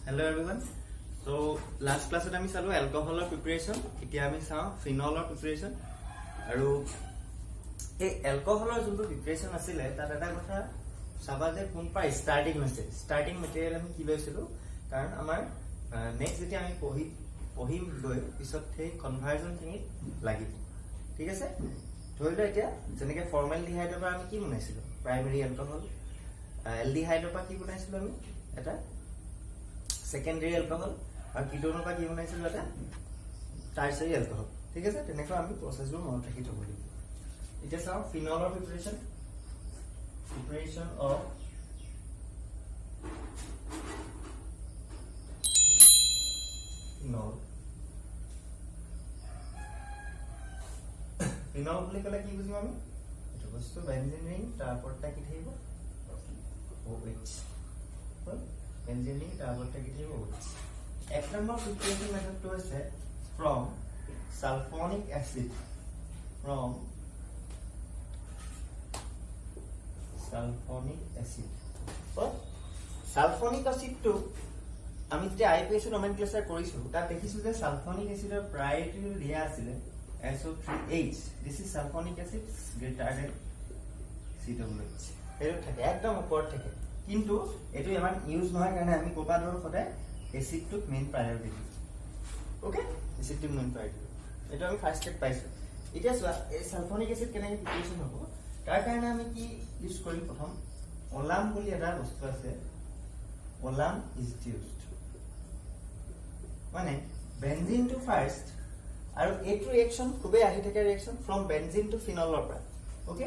Hello everyone. So last class আমি চালো alcoholৰ preparation, এতিয়া আমি চাও phenolৰ preparation আৰু এই alcoholৰ যোনটো preparation আছিলে তাত এটা কথা চাবা যে কোন পাই starting material আমি কি লৈছিলো কাৰণ আমাৰ next যেতিয়া আমি পঢ়িম গৈ পিছত সেই conversion খিনি লাগিব ঠিক আছে ধৰিলে এতিয়া যেনেকৈ formaldehyde পৰা আমি কি বনাইছিলো primary alcohol aldehyde পৰা কি বনাইছিলো আমি এটা secondary alcohol और कीटोन का की बनाइছিল এটা tertiary alcohol ঠিক আছে তেনেকৈ আমি প্ৰসেসবোৰ মনত ৰাখি থব লাগিব এতিয়া চাও phenol preparation of phenol বুলি কলে কি বুজিম আমি এটা বস্তু বেনজিন ৰিং তাৰ ওপৰটা কি থাকিব OH benzene ring তাৰপৰটা কি থাকিব OH এক number preparation method to is from sulfonic acid sulfonic acid to আমি যে IPS nomenclature কৰিছো তাত দেখিছো যে sulfonic acid ৰ priority দিয়া আছিল SO3H this is sulfonic acid greater than COH এর থাকে একদম উপর থাকে কিন্তু এটো ইমান ইউজ নহয় কাৰণে আমি কোপাডৰ সদায় এসিড টু মেইন প্ৰায়োৰিটি দিম ওকে এসিড টু মেইন প্ৰায়োৰিটি এটো আমি ফাৰ্স্ট স্টেপ পাইছো এতিয়া চোৱা এই সালফনিক এসিড কেনেকৈ প্ৰিপাৰেচন হ'ব তাৰ কাৰণে আমি কি ইউজ কৰিম প্ৰথম ওলাম বুলি এটা বস্তু আছে ওলাম ইজ ইউজড মানে বেনজিন টু ফাৰ্স্ট আৰু এইটো ৰিঅ্যাকচন খুবে আহি থাকে ৰিঅ্যাকচন ফ্ৰম বেনজিন টু ফিনলৰ পৰা okay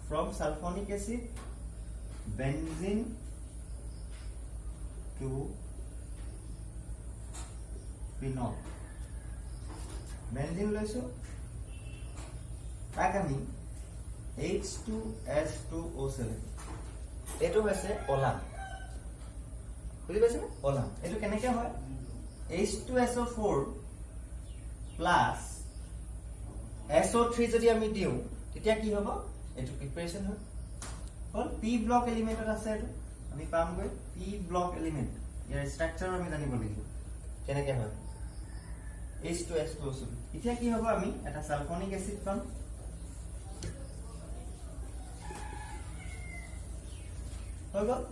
from sulphonic acid benzene to phenol benzene লৈছো তাক আমি H2S2O7 এটো হৈছে ওলাম বুজি পাইছে ওলাম এটো কেনেকৈ হয় H2SO4 প্লাস SO3 যদি আমি দিও তেতিয়া কি হ'ব এটো প্ৰিপাৰেচন হয় और p block element আছে এটো আমি পাম গৈ p block element ইয়াৰ স্ট্ৰাকচাৰ আমি জানিব লাগিব কেনেকৈ হয় H2S2O7 এতিয়া কি হ'ব আমি এটা সালফনিক এসিড পাম হৈ গ'ল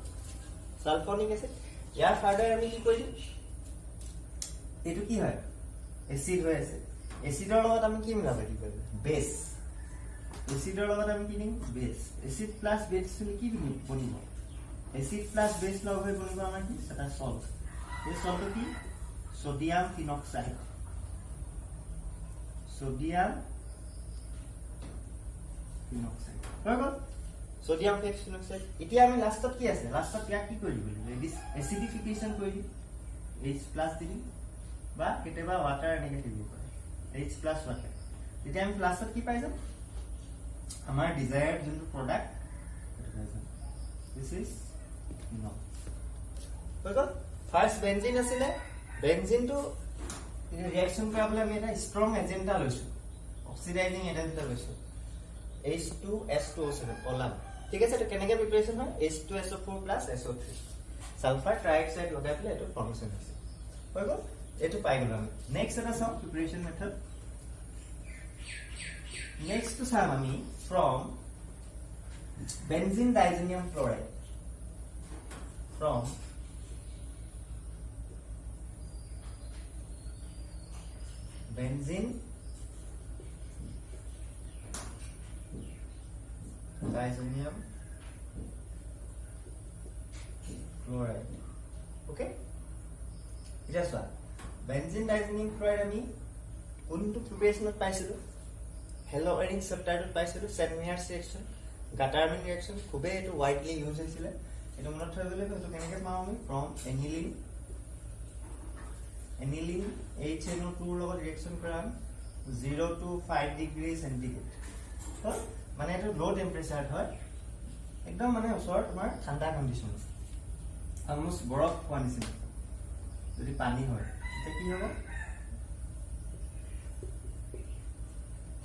সালফনিক এসিড ইয়াৰ ফাৰ্দাৰ আমি কি কৰিম এটো কি হয় এসিড হৈ আছে এসিডৰ লগত আমি কি মিলাব কি কৰিম বেস এসিডৰ লগত আমি কি দিম বেস এসিড প্লাস বেস হলে কি বনিব এসিড প্লাস বেস লগ হৈ বনিব আমাৰ কি এটা সল্ট এই সল্ট কি সোডিয়াম ফিনক্সাইড হৈ গ'ল সোডিয়াম ফিনক্সাইড এতিয়া আমি লাষ্টত কি আছে লাষ্টত ইয়াক কি কৰি দিব দিস এসিডিফিকেশন কৰি দিম H+ দিম বা কেতিয়াবা ওয়াটাৰ এনেকৈ দিব পাৰে H+ ওয়াটাৰ তেতিয়া আমি লাষ্টত কি পাই যাম আমাৰ ডিজায়াৰ্ড যোনটো প্ৰডাক্ট দিস ইজ নো তো ফাৰ্স্ট বেনজিন আছিল বেনজিন টু ৰিঅ্যাকচন কৰাবলৈ আমি এটা ষ্ট্ৰং এজেন্ট লৈছো অক্সিডাইজিং এজেন্ট লৈছো H2S2O7 ওলাম ঠিক আছে তো কেনেকৈ প্ৰিপাৰেচন হয় H2SO4 SO3 সালফাৰ ট্ৰাইঅক্সাইড লগাই পেলাই এটো ফৰ্মেশন হৈছে হৈ গ'ল এটো পাই গ'ল আমি নেক্সট এটা চাও preparation method Next to Samami from benzene diazonium chloride. From benzene diazonium chloride. Okay? Just one. Benzene diazonium chloride আমি কোনটো প্ৰিপাৰেচনত পাইছিলো হেলো এৰিং চেপ্টাৰটো পাইছিলো সেনমিয়াৰ ৰিঅ্যাকচন গাটাৰমিন ৰিঅ্যাকচন খুবে এটো ওয়াইডলি ইউজ হৈছিল এটো মনত থবলৈ এটো কেনেকৈ পাওঁ আমি ফ্ৰম এনিলিন HNO2 লগত ৰিঅ্যাকচন কৰাম 0 to 5 ডিগ্ৰী সেন্টিগ্ৰেড তো মানে এটো লো টেম্পাৰেচাৰ হয় একদম মানে ওচৰ তোমাৰ ঠাণ্ডা কন্ডিশন অলমোস্ট বৰফ হোৱা নিচিনা যদি পানী হয় এটা কি হ'ব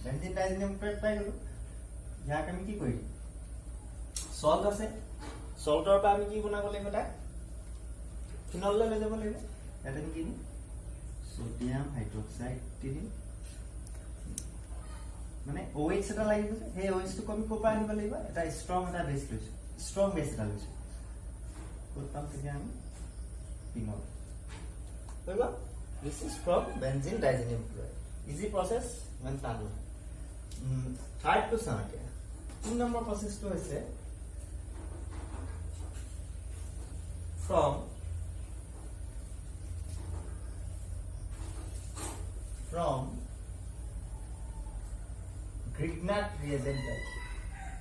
benzene diazonium chloride পাই গলো ইয়াক আমি কি কৰিম সল্ট আছে সল্টৰ পৰা আমি কি বনাব লাগিব তাক ফিনললৈ লৈ যাব লাগিব ইয়াত আমি কি দিম সোডিয়াম হাইড্ৰক্সাইড দি দিম মানে OH এটা লাগিব যে সেই OH টো আমি ক'ৰ পৰা আনিব লাগিব এটা ষ্ট্ৰং এটা বেছ লৈছো ষ্ট্ৰং বেছ এটা লৈছো ক'ত পাম তেতিয়া আমি ফিনল হৈ গ'ল this is from benzene diazonium chloride easy process when done third to samake 2 number process to hoise from Grignard reagent type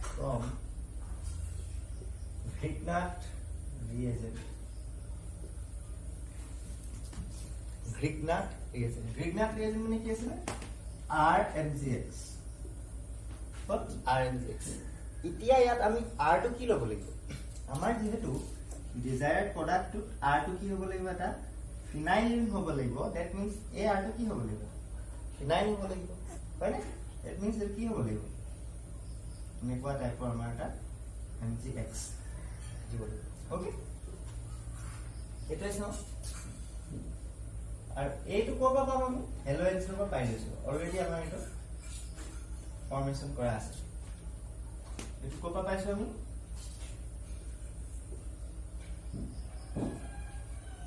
from Grignard reagent মানে কি আছে RMGX what RMGX ইতিয়া ইয়াত আমি R টো কি ল'ব লাগিব আমাৰ যেহেতু desired product to R টো কি হ'ব লাগিব এটা phenylenediamine হ'ব লাগিব that means a R টো কি হ'ব লাগিব phenylenediamine হ'ব লাগিব হয় না that means কি হ'ব লাগিব এনেকুৱা টাইপৰ আমাৰ এটা MgX দিব লাগিব ওকে এটা চাও আৰ এইটো কোবা পাম আমি এলওএনস ৰ পৰা পাই লৈছো অলৰেডি আমাৰ এটা ফৰ্মেশন কৰা আছে এইটো কোবা পাইছো আমি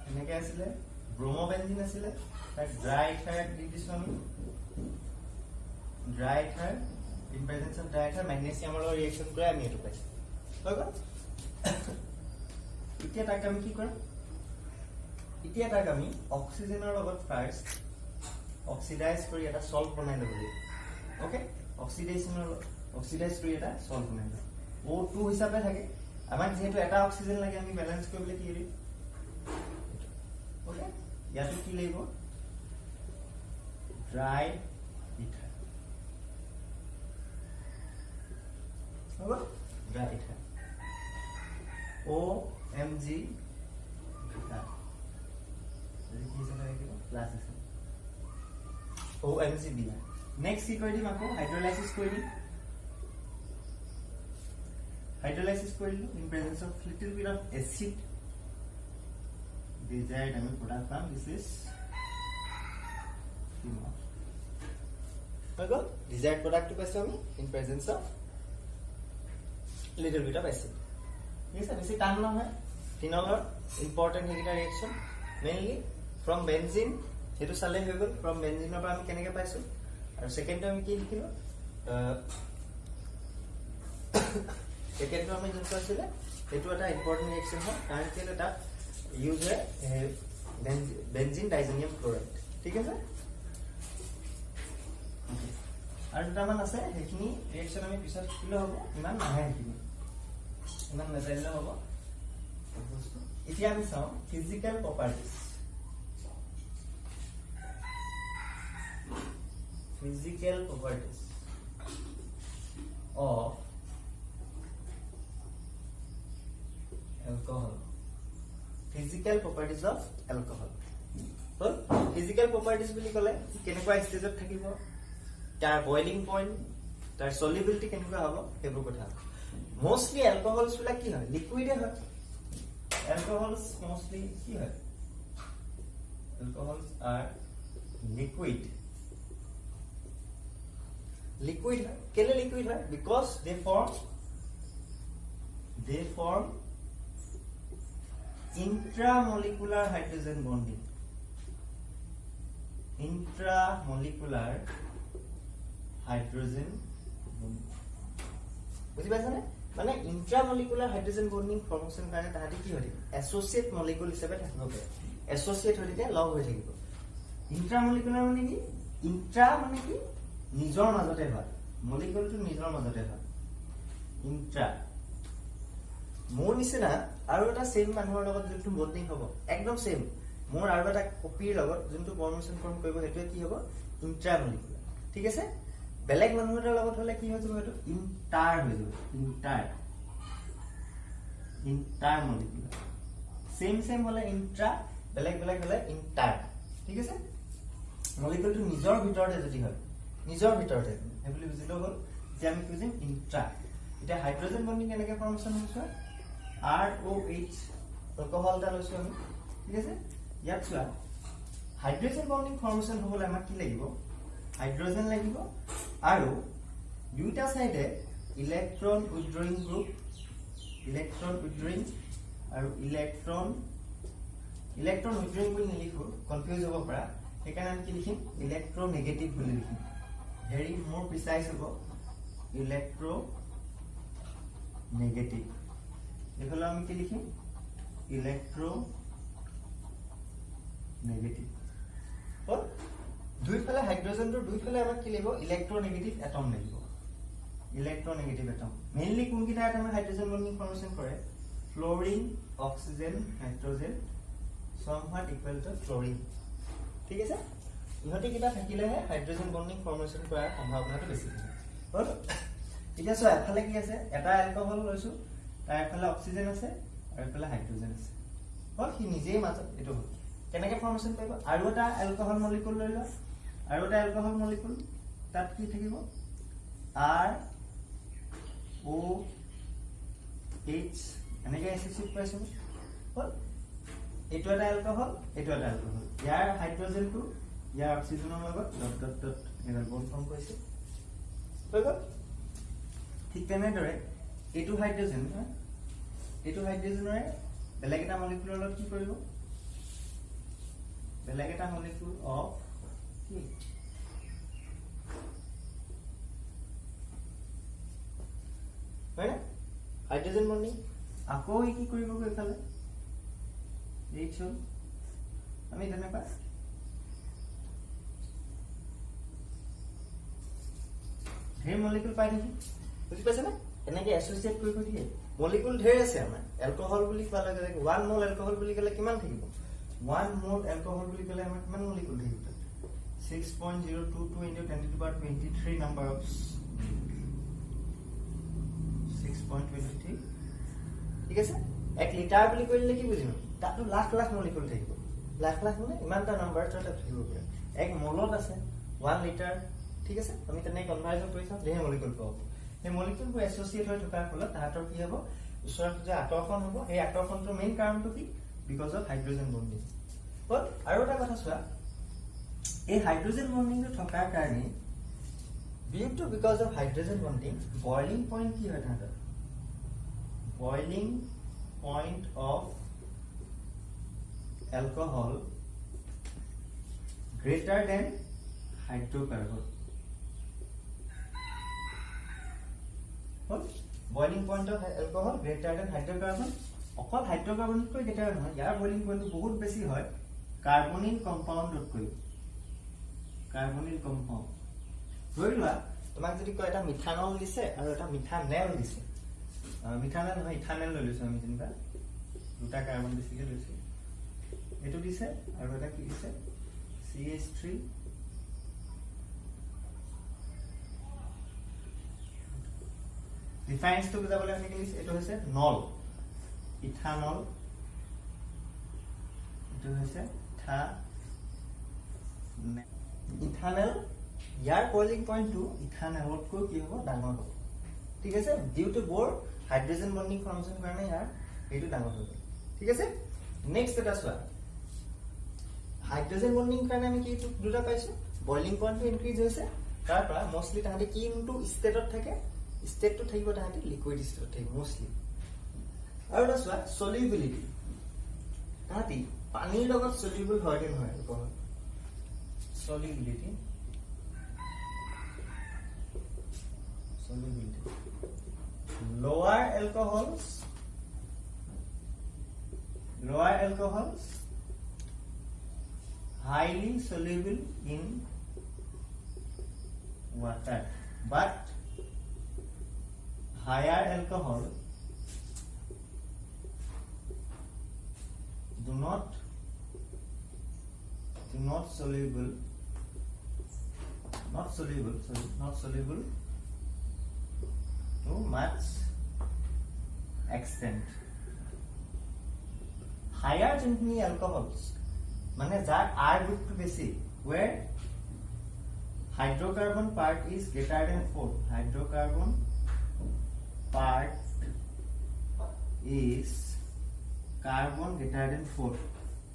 এনেকে আছিল ব্ৰোমোবেনজিন আছিল তাক ড্ৰাই ইথাৰ দি দিছো আমি dry ether in presence of dry ether ম্যাগনেসিয়ামৰ লগত ৰিঅ্যাকশন কৰে আমি এটো পাইছো হৈ গ'ল এতিয়া তাক আমি কি কৰিম এতিয়া তাক আমি অক্সিজেনৰ লগত ফাৰ্স্ট অক্সিডাইজ কৰি এটা সল্ট বনাই ল'ব লাগিব ওকে অক্সিডাইজ কৰি এটা সল্ট বনাই ল'ব O2 হিচাপে থাকে আমাক যেহেতু এটা অক্সিজেন লাগে আমি ব্যালেন্স কৰিবলৈ কি কৰিম ওকে ইয়াত কি লাগিব ড্ৰাই ইথাৰ হ'ব dry ether OMG OMG Br next কি কৰি দিম আকৌ হাইড্ৰোলাইসিস কৰি দিম in presence of little bit of acid desired আমি product পাম this is phenol হৈ গ'ল desired product টো পাইছো আমি in presence of little bit of acid ঠিক আছে বেছি টান নহয় ফিনলৰ ইম্পৰ্টেন্ট হেকিটা ৰিঅ্যাকশন মেইনলি from benzene এটো চালে হৈ গ'ল from benzene পৰা আমি কেনেকৈ পাইছো আৰু সেকেন্ড আমি কি লিখিলো সেকেন্ড আমি যোনটো আছিল এটো এটা ইম্পৰ্টেন্ট ৰিঅ্যাকশন হয় কাৰণ কি এটা ইউজ হয় benzene diazonium chloride ঠিক আছে আৰু দুটামান আছে হেখিনি ৰিঅ্যাকশন আমি পিছত কিলো হ'ব ইমান নাহে হেখিনি ইমান নাজানিলে হ'ব এতিয়া আমি চাও physical properties of alcohol physical properties of alcohol so physical properties বুলি ক'লে কেনেকুৱা ষ্টেজত থাকিব তাৰ বয়লিং পইণ্ট তাৰ সলিবিলিটি কেনেকুৱা হ'ব হেবোৰ কথা মোস্টলি অ্যালকোহলস বিলাক কি হয় লিকুইডে হয় alcohols mostly কি হয় alcohols are liquid hai kele liquid hai because they form intramolecular hydrogen bonding বুঝি পাইছা নে মানে intramolecular hydrogen bonding formation কাৰণে তাহাঁতে কি হয় associate molecule হিচাপে থাকিব পাৰে associate হৈ থাকে লগ হৈ থাকিব intramolecular মানে কি intra মানে কি নিজৰ মাজতে হয় মলিকুলটো নিজৰ মাজতে হয় ইন্ট্ৰা মোৰ নিচিনা আৰু এটা সেম মানুহৰ লগত যোনটো বন্ডিং হ'ব একদম সেম মোৰ আৰু এটা কপিৰ লগত যোনটো ফৰ্মেশন ফৰ্ম কৰিব হেতু কি হ'ব ইন্ট্ৰা মলিকুলাৰ ঠিক আছে বেলেগ মানুহৰ লগত হলে কি হৈ যাব হেতু ইন্টাৰ হৈ যাব ইন্টাৰ মলিকুলাৰ সেম হলে ইন্ট্ৰা বেলেগ হলে ইন্টাৰ ঠিক আছে মলিকুলটো নিজৰ ভিতৰতে যদি হয় নিজৰ ভিতৰতে হেবলি বুজিলো গল যে আমি বুজিম ইন্ট্ৰা এটা হাইড্ৰোজেন বন্ডিং কেনেকৈ ফৰ্মেশন হৈছে ROH alcohol টা লৈছো আমি ঠিক আছে ইয়াত চোৱা হাইড্ৰোজেন বন্ডিং ফৰ্মেশন হ'বলৈ আমাক কি লাগিব হাইড্ৰোজেন লাগিব আৰু দুইটা সাইডে ইলেক্ট্ৰন উইথড্ৰয়িং গ্ৰুপ আৰু ইলেক্ট্ৰন উইথড্ৰয়িং বুলি নিলিখো কনফিউজ হ'ব পৰা সেইকাৰণে আমি কি লিখিম ইলেক্ট্ৰনেগেটিভ বুলি লিখিম ভেৰি মোৰ প্ৰিসাইজ হ'ব ইলেক্ট্ৰনেগেটিভ এইফালে আমি কি লিখিম ইলেক্ট্ৰনেগেটিভ হ'ল দুইফালে হাইড্ৰোজেনটোৰ দুইফালে আমাক কি লাগিব ইলেক্ট্ৰনেগেটিভ এটম লাগিব ইলেক্ট্ৰনেগেটিভ এটম মেইনলি কোনকেইটা এটমে হাইড্ৰোজেন বন্ডিং ফৰ্মেশন কৰে fluorine oxygen hydrogen somewhat equal to chlorine ঠিক আছে ইহতি কিটা থাকিলেহে হাইড্ৰোজেন বন্ডিং ফৰ্মেশন কৰাৰ সম্ভাৱনাটো বেছি থাকে হ'ল এতিয়া চোৱা এফালে কি আছে এটা এলকহল লৈছো তাৰ এফালে অক্সিজেন আছে আৰু এফালে হাইড্ৰোজেন আছে হ'ল কি নিজেই মাজত এটো হ'ল কেনেকৈ ফৰ্মেশন কৰিব আৰু এটা এলকহল মলিকুল লৈ লওঁ আৰু এটা এলকহল মলিকুল তাত কি থাকিব R O H এনেকৈ এসোসিয়েট পাইছো হ'ল এটো এটা এলকহল ইয়াৰ হাইড্ৰোজেনটো ইয়াৰ অক্সিজেনৰ লগত ডট ডট ডট এডাল বন্ড ফৰ্ম কৰিছে হৈ গ'ল ঠিক তেনেদৰে এটো হাইড্ৰোজেনৰে বেলেগ এটা মলিকুলৰ লগত কি কৰিব বেলেগ এটা মলিকুল অফ কি হয় হাইড্ৰোজেন বন্ডিং আকৌ কি কৰিব এইফালে H আমি তেনেকুৱা ঢেৰ মলিকুল পাই দেখি বুজি পাইছে না এনেকৈ এসোসিয়েট কৰিব দিয়ে মলিকুল ঢেৰ আছে আমাৰ এলকহল বুলি কোৱা লাগে 1 মোল এলকহল বুলি ক'লে কিমান থাকিব 1 মোল এলকহল বুলি ক'লে আমাৰ কিমান মলিকুল থাকিব 6.022 into 10 to the power 23 number of 6.23 ঠিক আছে 1 লিটাৰ বুলি কৈলে কি বুজিম তাতো লাখ লাখ মলিকুল থাকিব লাখ লাখ মানে ইমানটা নাম্বাৰ তাত থাকিব পাৰে 1 মোলত আছে 1 লিটাৰ ঠিক আছে আমি তেনে কনভাৰ্জন কৰি চাম যে মলিকুল পাব এই মলিকুলবোৰ এসোসিয়েট হৈ থকাৰ ফলত তাহাঁতৰ কি হ'ব ওচৰত যে আতৰখন হ'ব এই আতৰখনটোৰ মেইন কাৰণটো কি বিকজ অফ হাইড্ৰোজেন বন্ডিং হ'ল আৰু এটা কথা চোৱা এই হাইড্ৰোজেন বন্ডিংটো থকাৰ কাৰণে বিউটো because of hydrogen bonding boiling point কি হয় তাহাঁতৰ boiling point of alcohol greater than hydrocarbon boiling point of alcohol greater than hydrocarbon অকল হাইড্রোকার্বন কৈ greater নহয় ইয়াৰ boiling point বহুত বেছি হয় কাৰ্বনিল কম্পাউন্ডত কৈ কাৰ্বনিল কম্পাউন্ড ধৰিলা তোমাক যদি কয় এটা মিথানল দিছে আৰু এটা মিথানেল দিছে মিথানেল নহয় ইথানেল লৈ লৈছো আমি যেনিবা দুটা কাৰ্বন বেছিকে লৈছো এটো দিছে আৰু এটা কি দিছে CH3 ডিফাইন্স টু বুজাবলৈ আমি কি এটো হৈছে নল ইথানল এটো হৈছে ইথানেল ইয়াৰ বয়লিং পইণ্ট টু ইথানেলতকৈ কি হ'ব ডাঙৰ হ'ব ঠিক আছে ডিউ টু বৰ হাইড্ৰোজেন বন্ডিং ফৰ্মেশন কাৰণে ইয়াৰ এইটো ডাঙৰ হ'ব ঠিক আছে নেক্সট এটা চোৱা হাইড্ৰোজেন বন্ডিং কাৰণে আমি কি দুটা পাইছো বয়লিং পইণ্টটো ইনক্ৰিজ হৈছে তাৰ পৰা মোস্টলি তাহাঁতে কি ইনটু ষ্টেটত থাকে ষ্টেটটো থাকিব তাহাঁতে লিকুইড ষ্টেটত থাকিব মোস্টলি আৰু এটা চোৱা সলিউবিলিটি তাহাঁতি পানীৰ লগত সলিউবল হয় নে নহয় alcohol solubility lower alcohols highly soluble in water but higher alcohol not soluble to much extent. Higher gently alcohols, mane that R group to basic, where hydrocarbon part is greater than 4. Hydrocarbon part is carbon greater than 4.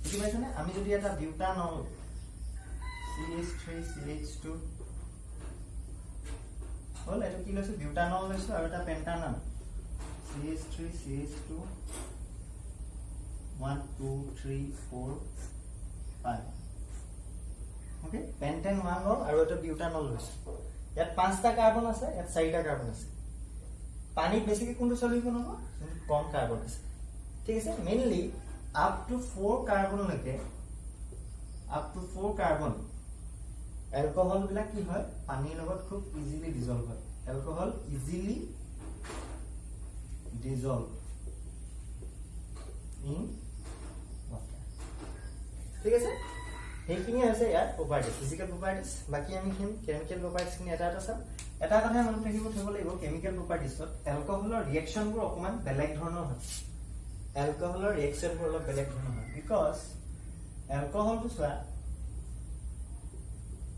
বুজি পাইছানে আমি যদি এটা butanol CH3CH2 হল এটা কি লৈছো butanol লৈছো আৰু এটা পেন্টানল CH3CH2 1 2 3 4 5 ওকে পেন্টেন 1 হল আৰু এটা বিউটানল লৈছো ইয়াত 5টা কাৰ্বন আছে ইয়াত 4টা কাৰ্বন আছে পানীত বেছিকৈ কোনটো সলিউশন হ'ব কম কাৰ্বন আছে ঠিক আছে মেইনলি up to 4 কাৰ্বন লৈকে up to 4 কাৰ্বন এলকহল বিলাক কি হয় পানীৰ লগত খুব ইজিলি ডিজলভ হয় alcohol easily dissolved in water ঠিক আছে সেইখিনি আছে ইয়াৰ প্ৰপাৰ্টিজ ফিজিক্যাল প্ৰপাৰ্টিজ বাকি আমি খিন কেমিক্যাল প্ৰপাৰ্টিজ খিনি এটা চাম এটা কথা মনত ৰাখিব থব লাগিব কেমিক্যাল প্ৰপাৰ্টিজত এলকহলৰ ৰিঅ্যাকশনবোৰ অকমান বেলেগ ধৰণৰ হয় এলকহলৰ ৰিঅ্যাকশনবোৰ অলপ বেলেগ ধৰণৰ হয় বিকজ এলকহলটো চোৱা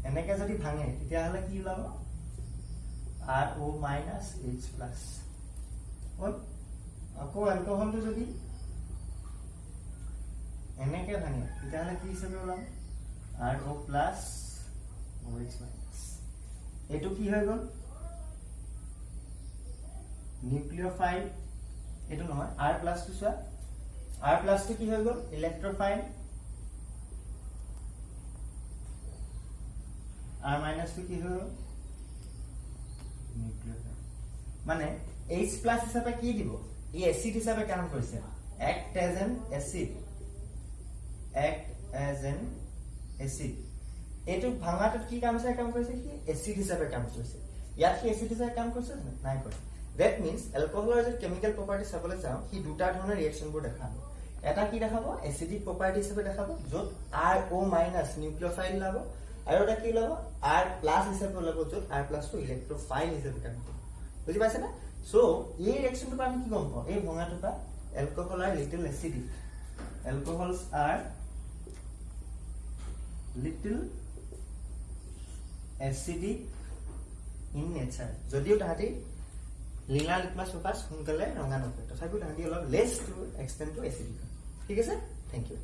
এনেকে যদি ভাঙে তেতিয়া হলে কি ওলাব RO H+ ওই আকৌ এলকহলটো যদি এনেকে ভাঙে তেতিয়া হলে কি হিচাপে ওলাব RO OH-। এটো কি হৈ গল নিউক্লিওফাইল এটো নহয় R+ টো চোৱা R+ টো কি হৈ গল ইলেক্ট্ৰোফাইল R- টো কি হৈ গল নিউক্লিওফাইল মানে H+ হিচাপে কি দিব ই এসিড হিচাপে কাম কৰিছে act as an acid এটো ভাঙাটো কি কাম কৰিছে কি এসিড হিচাপে কাম কৰিছে ইয়াত কি এসিড হিচাপে কাম কৰিছে নাই কৰা that means alcohol as a chemical property চাবলৈ যাও কি দুটা ধৰণৰ ৰিঅ্যাকশন বোৰ দেখাব এটা কি দেখাব এসিডিক প্ৰপাৰ্টি হিচাপে দেখাব যত RO- নিউক্লিওফাইল লাব আৰু এটা কি লাব R+ হিচাপে লাব যত R+ টো ইলেক্ট্ৰোফাইল হিচাপে কাম কৰিব বুজি পাইছে না সো এই ৰিঅ্যাকশনটো আমি কি গম পাও এই ভঙাটো পা alcohol are little acidic alcohols are little acidic in nature যদিও তাহাঁতি লিনাৰ লিটমাছ পেপাৰ সোনকালে ৰঙা নকৰে তথাপিও তাহাঁতি অলপ less to extend to acidic ঠিক আছে থেংক ইউ